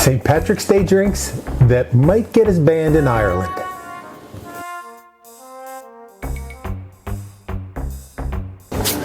St. Patrick's Day drinks that might get us banned in Ireland.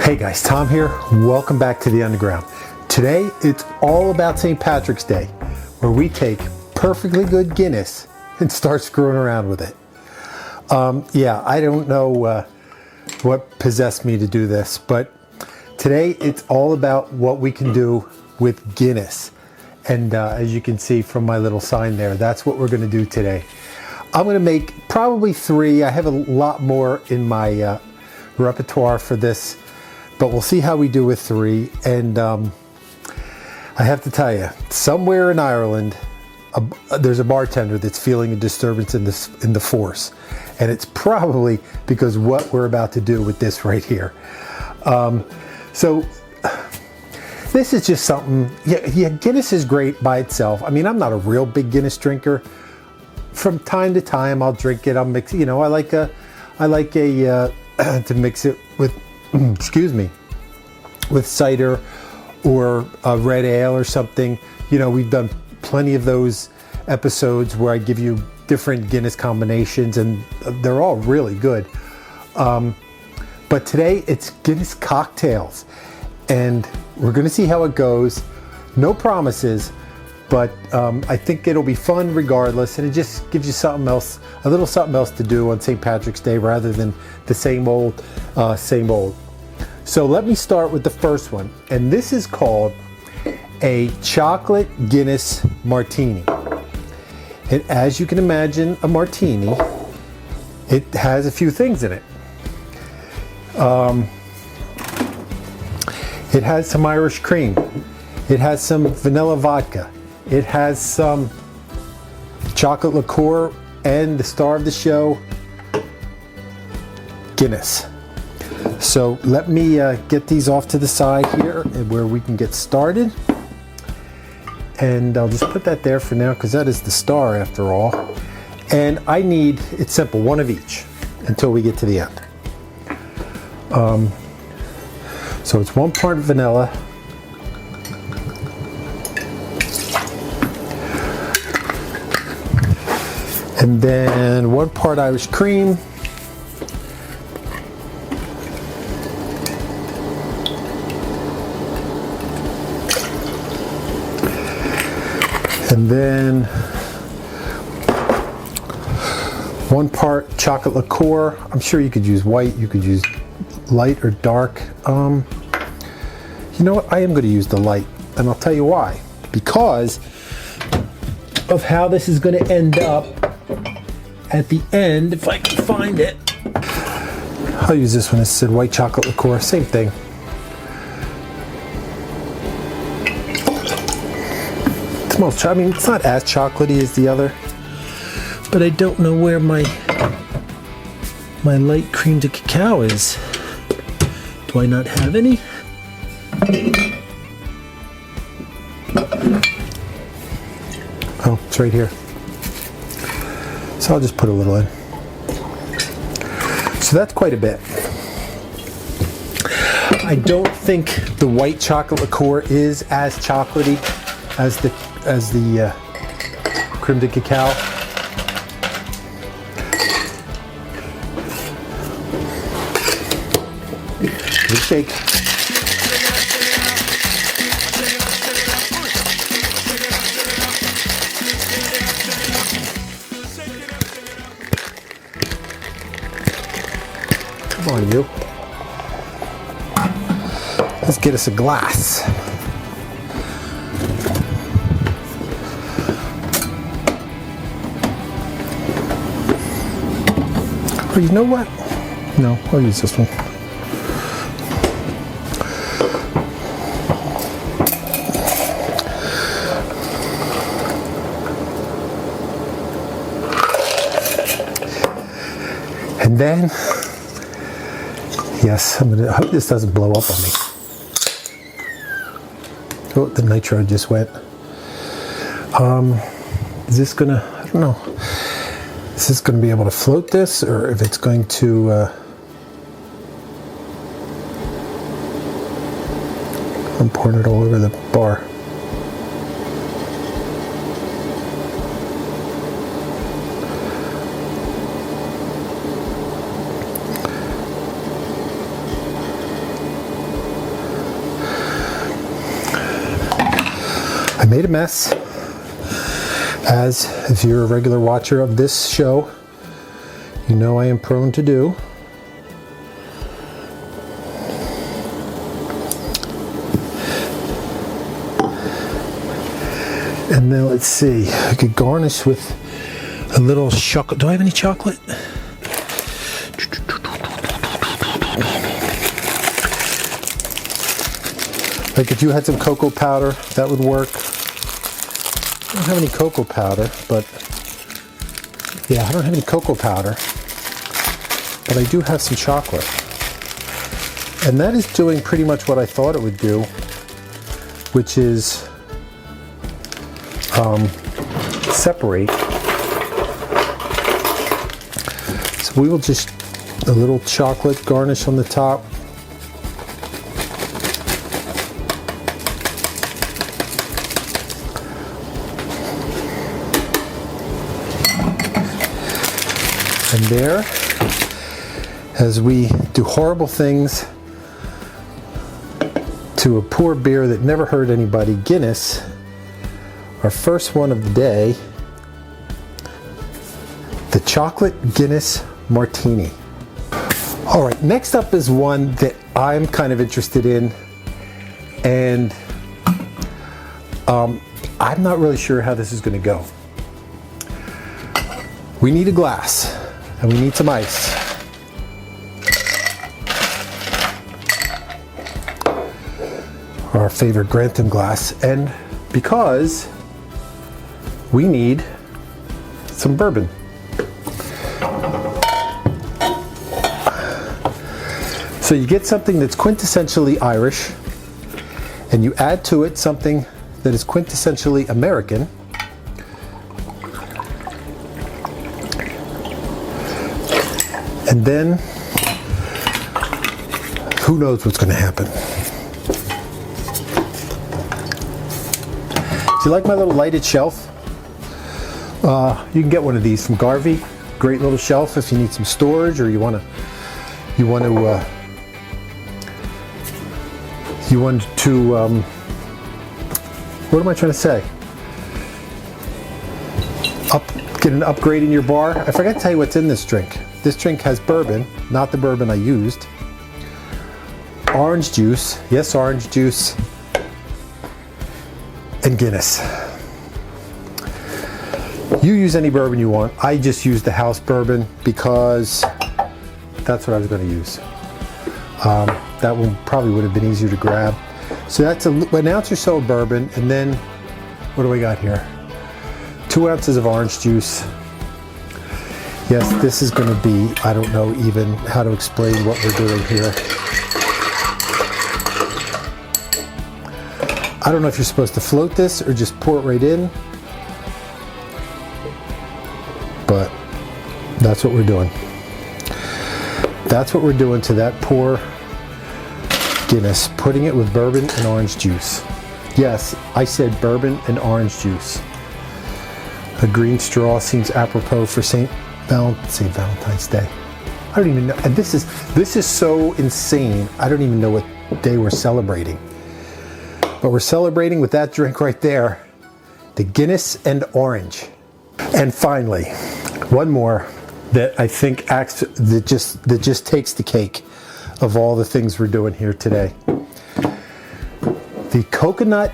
Hey guys, Tom here. Welcome back to the Underground. Today it's all about St. Patrick's Day, where we take perfectly good Guinness and start screwing around with it. Yeah, I don't know what possessed me to do this, but today it's all about what we can do with Guinness. And as you can see from my little sign there, that's what we're going to do today. I'm going to make probably 3. I have a lot more in my repertoire for this, but we'll see how we do with 3. And I have to tell you, somewhere in Ireland, there's a bartender that's feeling a disturbance in the force, and it's probably because what we're about to do with this right here. So this is just something. Yeah, Guinness is great by itself. I mean, I'm not a real big Guinness drinker. From time to time, I'll drink it. I'll mix. You know, I like to mix it with, excuse me, with cider or a red ale or something. You know, we've done plenty of those episodes where I give you different Guinness combinations, and they're all really good. But today it's Guinness cocktails, and we're going to see how it goes. No promises, but I think it'll be fun regardless, and it just gives you something else, a little something else to do on St. Patrick's Day rather than the same old, same old. So let me start with the first one, and this is called a chocolate Guinness martini. And as you can imagine, a martini, it has a few things in it. It has some Irish cream. It has some vanilla vodka. It has some chocolate liqueur, and the star of the show, Guinness. So let me get these off to the side here where we can get started. And I'll just put that there for now because that is the star after all. And I need, it's simple, one of each until we get to the end. So it's 1 part vanilla, and then 1 part Irish cream, and then 1 part chocolate liqueur. I'm sure you could use white, you could use light or dark. You know what? I am going to use the light, and I'll tell you why. Because of how this is going to end up at the end, if I can find it. I'll use this one. It said white chocolate liqueur. Same thing. It smells. I mean, it's not as chocolatey as the other, but I don't know where my light cream to cacao is. Do I not have any? Oh, it's right here. So I'll just put a little in. So that's quite a bit. I don't think the white chocolate liqueur is as chocolatey as the creme de cacao. Give it a shake. Come on, you. Let's get us a glass. Oh, you know what? No, I'll use this one. And then, yes, I hope this doesn't blow up on me. Oh, the nitro just went. Is this gonna, I don't know. Is this gonna be able to float this, or if it's going to, I'm pouring it all over the bar. I made a mess, as if you're a regular watcher of this show, you know I am prone to do. And then let's see, I could garnish with a little chocolate. Do I have any chocolate? Like if you had some cocoa powder, that would work. I don't have any cocoa powder, but yeah, I don't have any cocoa powder, but I do have some chocolate. And that is doing pretty much what I thought it would do, which is separate. So we will just, a little chocolate garnish on the top. And there, as we do horrible things to a poor beer that never hurt anybody, Guinness, our first one of the day, the chocolate Guinness martini. All right, next up is one that I'm kind of interested in, and I'm not really sure how this is going to go. We need a glass, and we need some ice. Our favorite Grantham glass, and because we need some bourbon. So you get something that's quintessentially Irish, and you add to it something that is quintessentially American. And then, who knows what's going to happen. Do you like my little lighted shelf? You can get one of these from Garvey. Great little shelf if you need some storage, or you want to what am I trying to say? Get an upgrade in your bar. I forgot to tell you what's in this drink. This drink has bourbon, not the bourbon I used. Orange juice, yes, orange juice, and Guinness. You use any bourbon you want. I just used the house bourbon because that's what I was going to use. That one probably would have been easier to grab. So that's an ounce or so of bourbon, and then what do we got here? 2 ounces of orange juice. Yes, this is going to be, I don't know even how to explain what we're doing here. I don't know if you're supposed to float this or just pour it right in, but that's what we're doing. That's what we're doing to that poor Guinness, putting it with bourbon and orange juice. Yes, I said bourbon and orange juice. A green straw seems apropos for St. Valentine's Day. I don't even know, and this is so insane. I don't even know what day we're celebrating. But we're celebrating with that drink right there, the Guinness and orange. And finally, one more that I think that just takes the cake of all the things we're doing here today. The coconut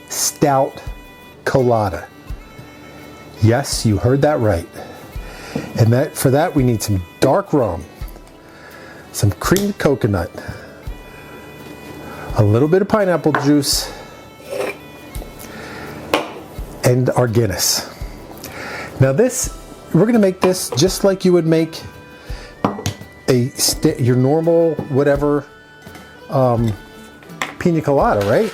stout colada. Yes, you heard that right. And for that we need some dark rum, some creamed coconut, a little bit of pineapple juice, and our Guinness. Now we're going to make this just like you would make your normal whatever pina colada, right?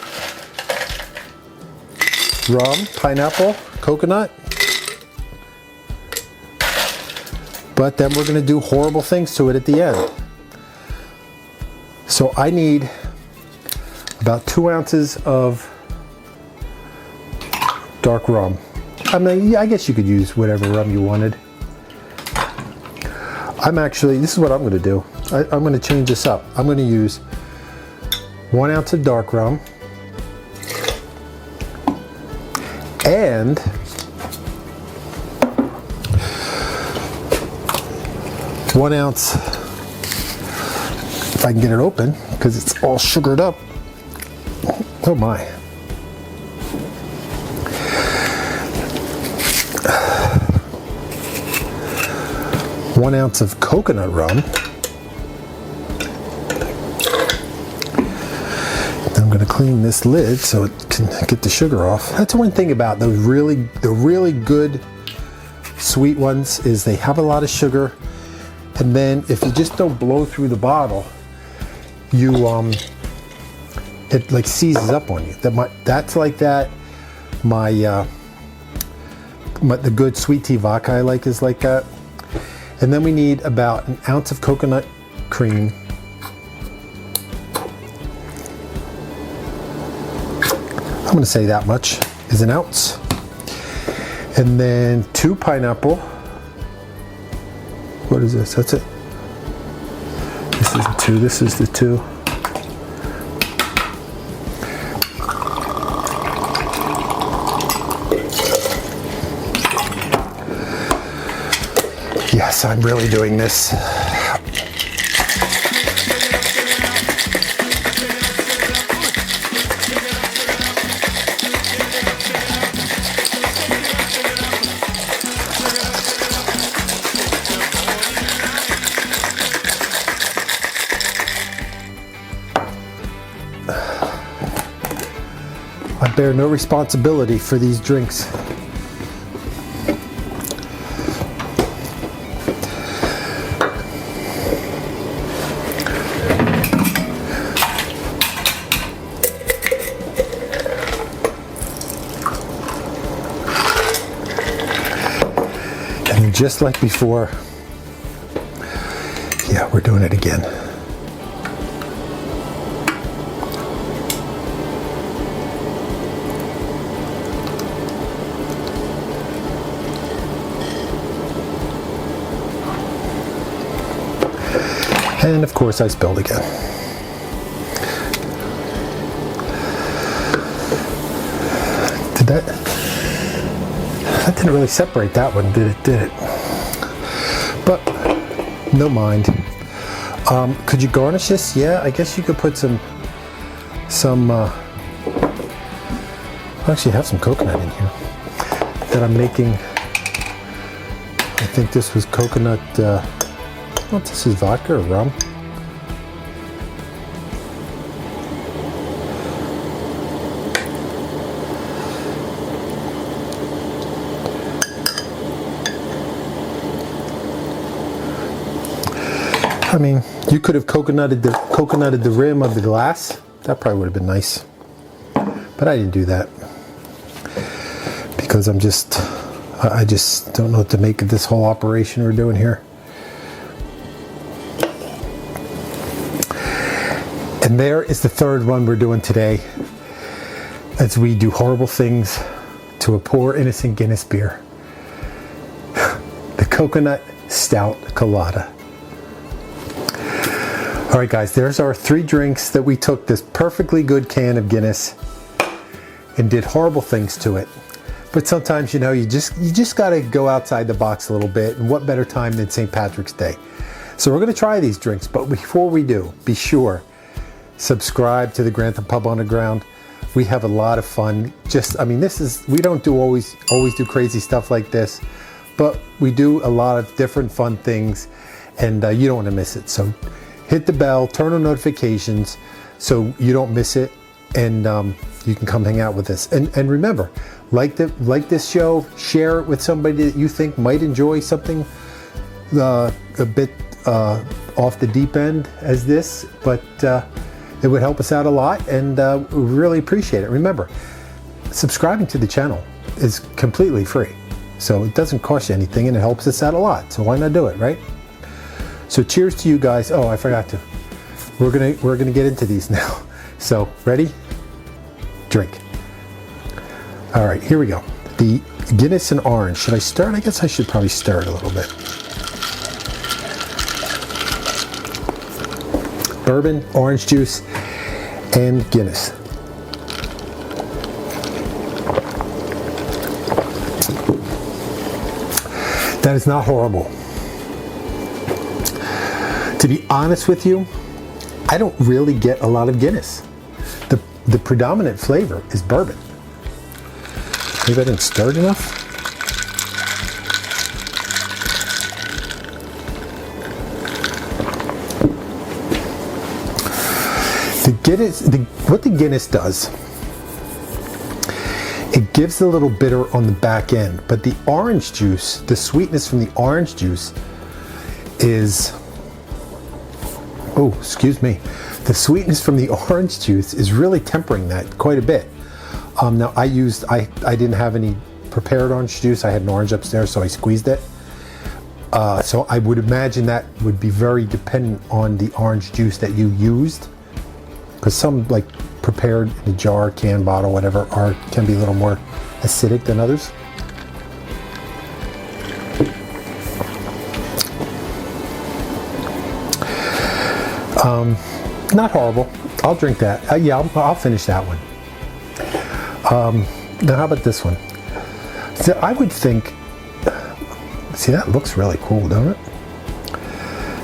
Rum, pineapple, coconut. But then we're going to do horrible things to it at the end. So I need about 2 ounces of dark rum. I mean, yeah, I guess you could use whatever rum you wanted. This is what I'm going to do. I'm going to change this up. I'm going to use 1 ounce of dark rum, And one ounce, if I can get it open, because it's all sugared up. Oh my. 1 ounce of coconut rum. I'm going to clean this lid so it can get the sugar off. That's one thing about those the really good sweet ones is they have a lot of sugar, and then if you just don't blow through the bottle, you it like seizes up on you. That's like that. The good sweet tea vodka I like is like that. And then we need about an ounce of coconut cream. I'm going to say that much is an ounce. And then 2 pineapple. What is this? That's it. This is the 2. This is the 2. Yes, I'm really doing this. I bear no responsibility for these drinks. And just like before, yeah, we're doing it again. And of course I spilled again. That didn't really separate that one, did it? But no mind. Could you garnish this? Yeah, I guess you could put some I actually have some coconut in here that I'm making. I think this was coconut, what, this is vodka or rum? I mean, you could have coconutted the rim of the glass. That probably would have been nice. But I didn't do that because I just don't know what to make of this whole operation we're doing here. And there is the third one we're doing today as we do horrible things to a poor innocent Guinness beer. The coconut stout colada. All right, guys, there's our 3 drinks that we took this perfectly good can of Guinness and did horrible things to it. But sometimes, you know, you just got to go outside the box a little bit, and what better time than St. Patrick's Day? So we're going to try these drinks, but before we do, be sure subscribe to the Grantham Pub Underground. We have a lot of fun. We don't always do crazy stuff like this, but we do a lot of different fun things, and you don't want to miss it. So hit the bell, turn on notifications so you don't miss it, and you can come hang out with us. And remember, like this show, share it with somebody that you think might enjoy something a bit off the deep end as this, but it would help us out a lot, and we really appreciate it. Remember, subscribing to the channel is completely free, so it doesn't cost you anything, and it helps us out a lot, so why not do it, right? So cheers to you guys. Oh, I forgot to. We're gonna get into these now. So ready? Drink. All right, here we go. The Guinness and orange. Should I stir it? I guess I should probably stir it a little bit. Bourbon, orange juice, and Guinness. That is not horrible. To be honest with you, I don't really get a lot of Guinness. The predominant flavor is bourbon. Maybe I didn't stir it enough. What the Guinness does, it gives a little bitter on the back end, but the orange juice, the sweetness from the orange juice is, oh, excuse me, the sweetness from the orange juice is really tempering that quite a bit. Now I didn't have any prepared orange juice. I had an orange upstairs, so I squeezed it. So I would imagine that would be very dependent on the orange juice that you used, because some, like prepared in a jar, can, bottle, whatever, can be a little more acidic than others. Not horrible. I'll drink that. Yeah, I'll finish that one. Now, how about this one? So I would think, see, that looks really cool, don't it?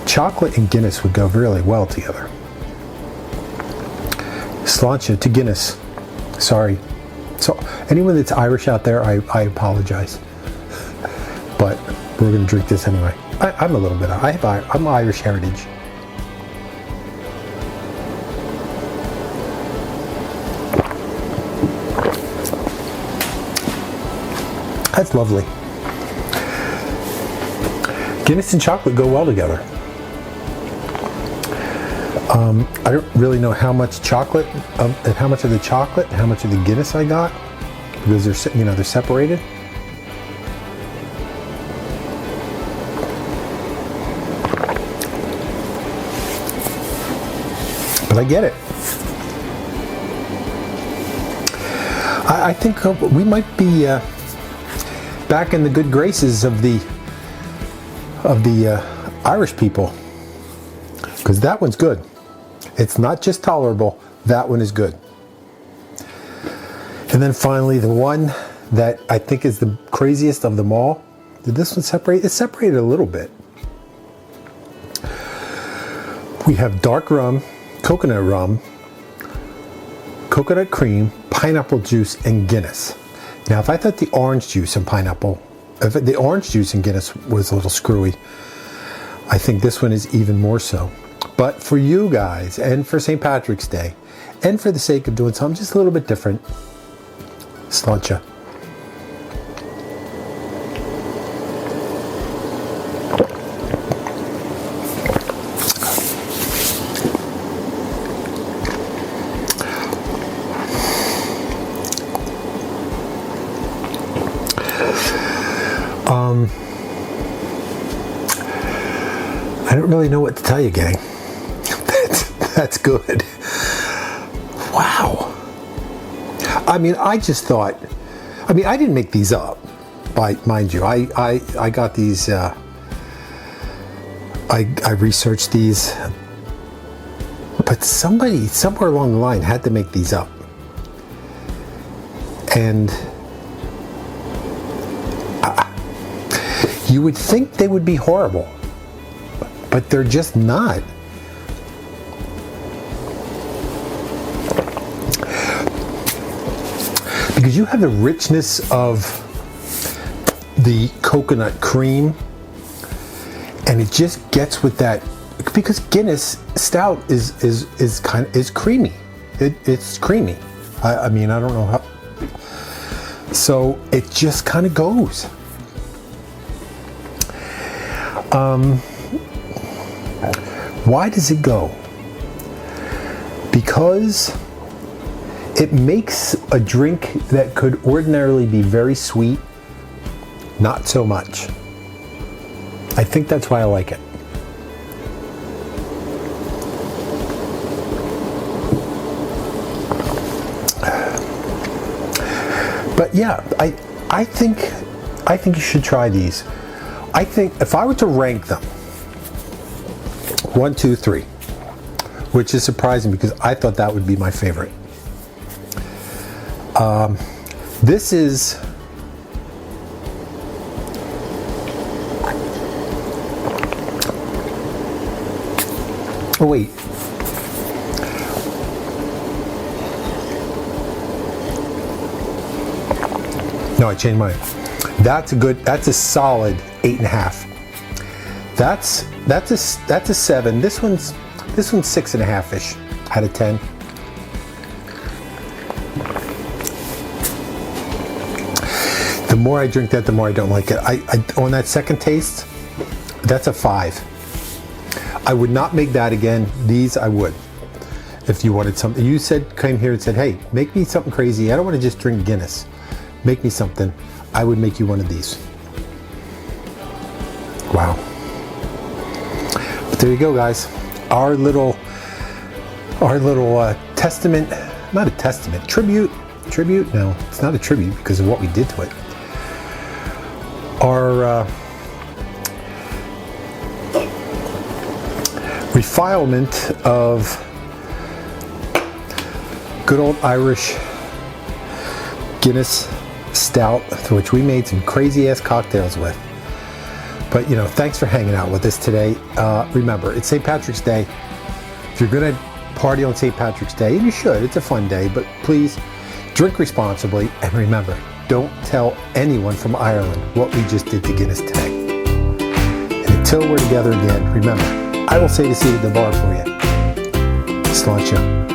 Chocolate and Guinness would go really well together. Sláinte to Guinness. Sorry. So anyone that's Irish out there, I apologize. But we're going to drink this anyway. I'm a little bit. I'm Irish heritage. That's lovely. Guinness and chocolate go well together. I don't really know how much chocolate, and how much of the chocolate, and how much of the Guinness I got, because they're separated. But I get it. I think we might be back in the good graces of the Irish people, because that one's good. It's not just tolerable, that one is good. And then finally, the one that I think is the craziest of them all. Did this one separate? It separated a little bit. We have dark rum, coconut cream, pineapple juice, and Guinness. Now, if I thought the orange juice and the orange juice and Guinness was a little screwy, I think this one is even more so. But for you guys, and for St. Patrick's Day, and for the sake of doing something just a little bit different, sláinte. I don't really know what to tell you, gang. That's good. Wow. I mean, I just thought, I didn't make these up, mind you. I got these, I researched these, but somebody, somewhere along the line had to make these up. And you would think they would be horrible, but they're just not. Because you have the richness of the coconut cream, and it just gets with that, because Guinness stout is creamy. It's creamy. I don't know how. So it just kind of goes. Why does it go? Because it makes a drink that could ordinarily be very sweet, not so much. I think that's why I like it. But yeah, I think you should try these. I think if I were to rank them, 1, 2, 3, which is surprising because I thought that would be my favorite. This is Oh wait. No, I changed mine. That's a solid 8.5. That's a 7. This one's 6.5-ish out of 10. The more I drink that, the more I don't like it. On that second taste, that's a 5. I would not make that again. These I would. If you wanted something, you came here and said, hey, make me something crazy. I don't want to just drink Guinness. Make me something. I would make you one of these. Wow. But there you go, guys. Our little testament, not a testament, tribute. No, it's not a tribute because of what we did to it. Our refinement of good old Irish Guinness stout, which we made some crazy ass cocktails with. But thanks for hanging out with us today. Remember, it's St. Patrick's Day. If you're gonna party on St. Patrick's Day, and you should, it's a fun day, but please drink responsibly, and remember, don't tell anyone from Ireland what we just did to Guinness today. And until we're together again, remember, I will say the seat at the bar for you. Sláinte.